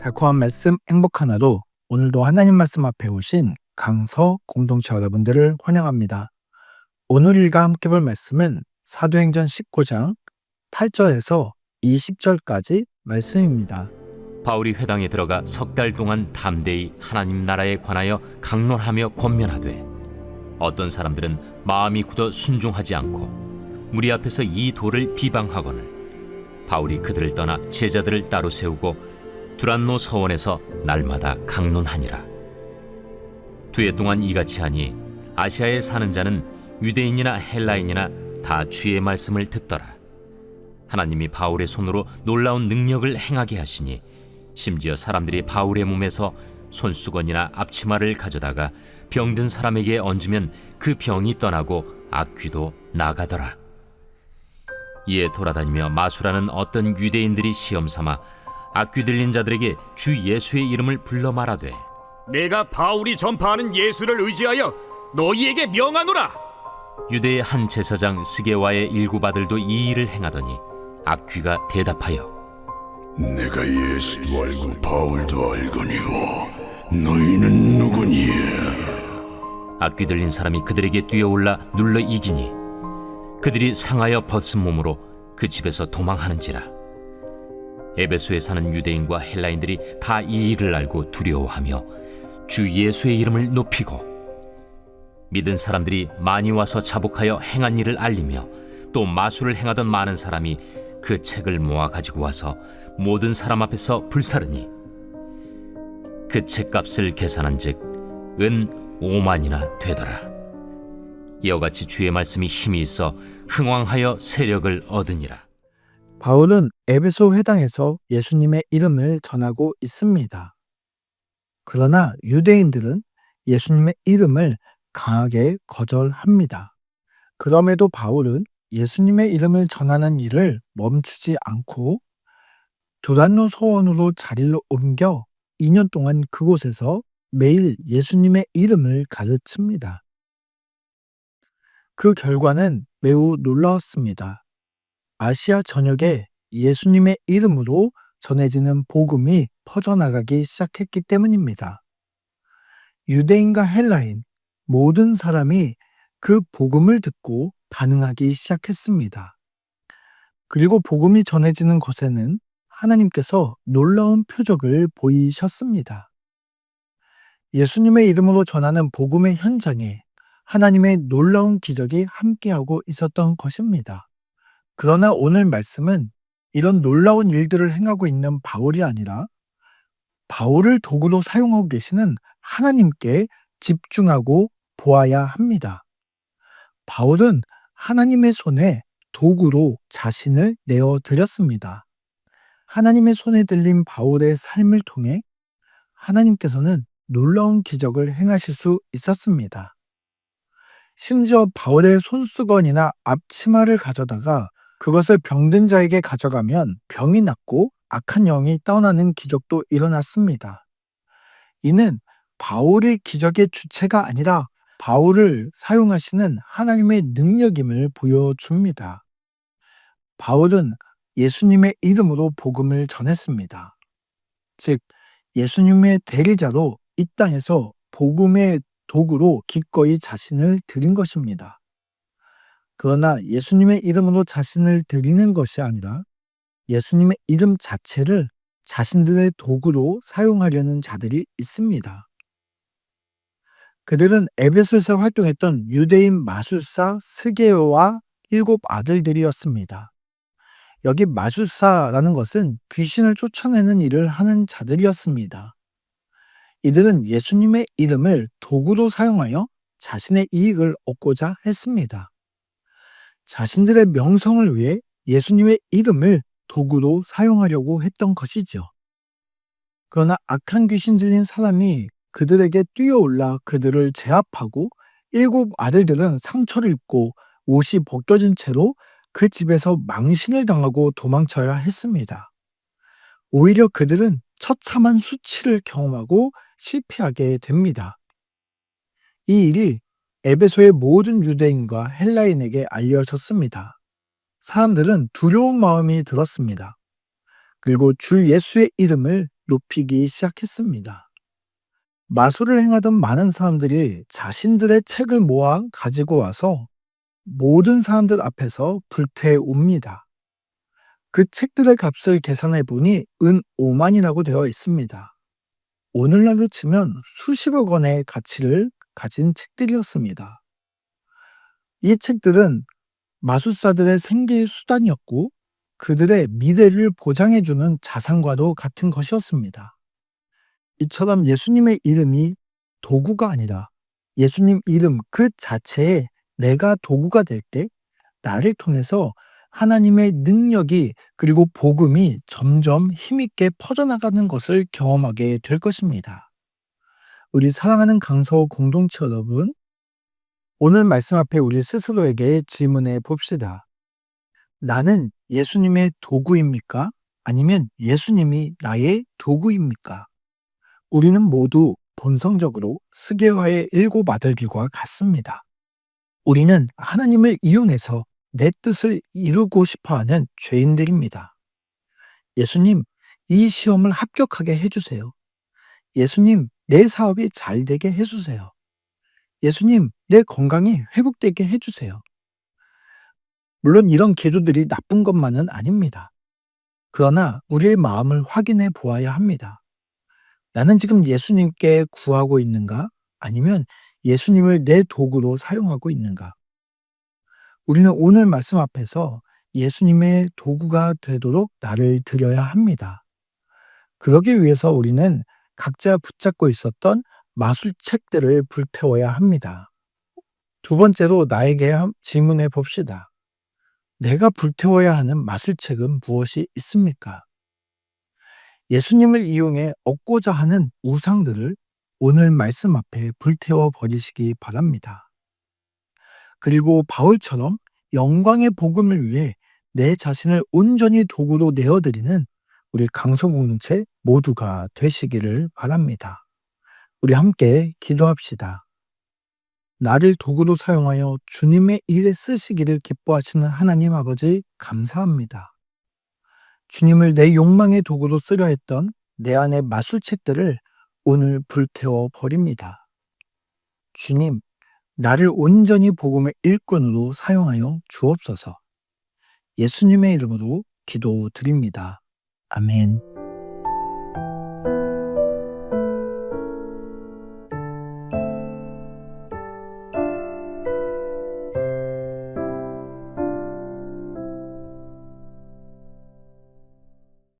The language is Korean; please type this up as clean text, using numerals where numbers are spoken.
달콤한 말씀 행복한 하루. 오늘도 하나님 말씀 앞에 오신 강서 공동체 여러분들을 환영합니다. 오늘 일과 함께 볼 말씀은 사도행전 19장 8절에서 20절까지 말씀입니다. 바울이 회당에 들어가 석 달 동안 담대히 하나님 나라에 관하여 강론하며 권면하되 어떤 사람들은 마음이 굳어 순종하지 않고 무리 앞에서 이 도를 비방하거늘 바울이 그들을 떠나 제자들을 따로 세우고 두란노 서원에서 날마다 강론하니라. 두해 동안 이같이 하니 아시아에 사는 자는 유대인이나 헬라인이나 다 주의 말씀을 듣더라. 하나님이 바울의 손으로 놀라운 능력을 행하게 하시니 심지어 사람들이 바울의 몸에서 손수건이나 앞치마를 가져다가 병든 사람에게 얹으면 그 병이 떠나고 악귀도 나가더라. 이에 돌아다니며 마술하는 어떤 유대인들이 시험삼아 악귀 들린 자들에게 주 예수의 이름을 불러 말하되 내가 바울이 전파하는 예수를 의지하여 너희에게 명하노라. 유대의 한 제사장 스게와의 일곱 아들도 이 일을 행하더니 악귀가 대답하여 내가 예수도 알고 바울도 알거니와 너희는 누구니에? 악귀 들린 사람이 그들에게 뛰어올라 눌러 이기니 그들이 상하여 벗은 몸으로 그 집에서 도망하는지라. 에베소에 사는 유대인과 헬라인들이 다 이 일을 알고 두려워하며 주 예수의 이름을 높이고 믿은 사람들이 많이 와서 자복하여 행한 일을 알리며 또 마술을 행하던 많은 사람이 그 책을 모아 가지고 와서 모든 사람 앞에서 불사르니 그 책값을 계산한즉 은 5만이나 되더라. 이와 같이 주의 말씀이 힘이 있어 흥왕하여 세력을 얻으니라. 바울은 에베소 회당에서 예수님의 이름을 전하고 있습니다. 그러나 유대인들은 예수님의 이름을 강하게 거절합니다. 그럼에도 바울은 예수님의 이름을 전하는 일을 멈추지 않고 두란노 서원으로 자리를 옮겨 2년 동안 그곳에서 매일 예수님의 이름을 가르칩니다. 그 결과는 매우 놀라웠습니다. 아시아 전역에 예수님의 이름으로 전해지는 복음이 퍼져나가기 시작했기 때문입니다. 유대인과 헬라인, 모든 사람이 그 복음을 듣고 반응하기 시작했습니다. 그리고 복음이 전해지는 곳에는 하나님께서 놀라운 표적을 보이셨습니다. 예수님의 이름으로 전하는 복음의 현장에 하나님의 놀라운 기적이 함께하고 있었던 것입니다. 그러나 오늘 말씀은 이런 놀라운 일들을 행하고 있는 바울이 아니라 바울을 도구로 사용하고 계시는 하나님께 집중하고 보아야 합니다. 바울은 하나님의 손에 도구로 자신을 내어드렸습니다. 하나님의 손에 들린 바울의 삶을 통해 하나님께서는 놀라운 기적을 행하실 수 있었습니다. 심지어 바울의 손수건이나 앞치마를 가져다가 그것을 병든 자에게 가져가면 병이 낫고 악한 영이 떠나는 기적도 일어났습니다. 이는 바울이 기적의 주체가 아니라 바울을 사용하시는 하나님의 능력임을 보여줍니다. 바울은 예수님의 이름으로 복음을 전했습니다. 즉, 예수님의 대리자로 이 땅에서 복음의 도구로 기꺼이 자신을 드린 것입니다. 그러나 예수님의 이름으로 자신을 드리는 것이 아니라 예수님의 이름 자체를 자신들의 도구로 사용하려는 자들이 있습니다. 그들은 에베소에서 활동했던 유대인 마술사 스게와 7 아들들이었습니다. 여기 마술사라는 것은 귀신을 쫓아내는 일을 하는 자들이었습니다. 이들은 예수님의 이름을 도구로 사용하여 자신의 이익을 얻고자 했습니다. 자신들의 명성을 위해 예수님의 이름을 도구로 사용하려고 했던 것이죠. 그러나 악한 귀신 들린 사람이 그들에게 뛰어올라 그들을 제압하고 7 아들들은 상처를 입고 옷이 벗겨진 채로 그 집에서 망신을 당하고 도망쳐야 했습니다. 오히려 그들은 처참한 수치를 경험하고 실패하게 됩니다. 이 일이 에베소의 모든 유대인과 헬라인에게 알려졌습니다. 사람들은 두려운 마음이 들었습니다. 그리고 주 예수의 이름을 높이기 시작했습니다. 마술을 행하던 많은 사람들이 자신들의 책을 모아 가지고 와서 모든 사람들 앞에서 불태웁니다. 그 책들의 값을 계산해 보니 은 5만이라고 되어 있습니다. 오늘날로 치면 수십억 원의 가치를 가진 책들이었습니다. 이 책들은 마술사들의 생계의 수단이었고 그들의 미래를 보장해주는 자산과도 같은 것이었습니다. 이처럼 예수님의 이름이 도구가 아니라 예수님 이름 그 자체에 내가 도구가 될 때 나를 통해서 하나님의 능력이 그리고 복음이 점점 힘있게 퍼져나가는 것을 경험하게 될 것입니다. 우리 사랑하는 강서 공동체 여러분, 오늘 말씀 앞에 우리 스스로에게 질문해 봅시다. 나는 예수님의 도구입니까? 아니면 예수님이 나의 도구입니까? 우리는 모두 본성적으로 스게와의 7 아들들과 같습니다. 우리는 하나님을 이용해서 내 뜻을 이루고 싶어하는 죄인들입니다. 예수님, 이 시험을 합격하게 해주세요. 예수님, 내 사업이 잘 되게 해주세요. 예수님, 내 건강이 회복되게 해주세요. 물론 이런 기도들이 나쁜 것만은 아닙니다. 그러나 우리의 마음을 확인해 보아야 합니다. 나는 지금 예수님께 구하고 있는가? 아니면 예수님을 내 도구로 사용하고 있는가? 우리는 오늘 말씀 앞에서 예수님의 도구가 되도록 나를 드려야 합니다. 그러기 위해서 우리는 각자 붙잡고 있었던 마술책들을 불태워야 합니다. 두 번째로 나에게 질문해 봅시다. 내가 불태워야 하는 마술책은 무엇이 있습니까? 예수님을 이용해 얻고자 하는 우상들을 오늘 말씀 앞에 불태워 버리시기 바랍니다. 그리고 바울처럼 영광의 복음을 위해 내 자신을 온전히 도구로 내어드리는 우리 강서 공동체 모두가 되시기를 바랍니다. 우리 함께 기도합시다. 나를 도구로 사용하여 주님의 일에 쓰시기를 기뻐하시는 하나님 아버지 감사합니다. 주님을 내 욕망의 도구로 쓰려 했던 내 안의 마술책들을 오늘 불태워 버립니다. 주님, 나를 온전히 복음의 일꾼으로 사용하여 주옵소서. 예수님의 이름으로 기도드립니다. 아멘.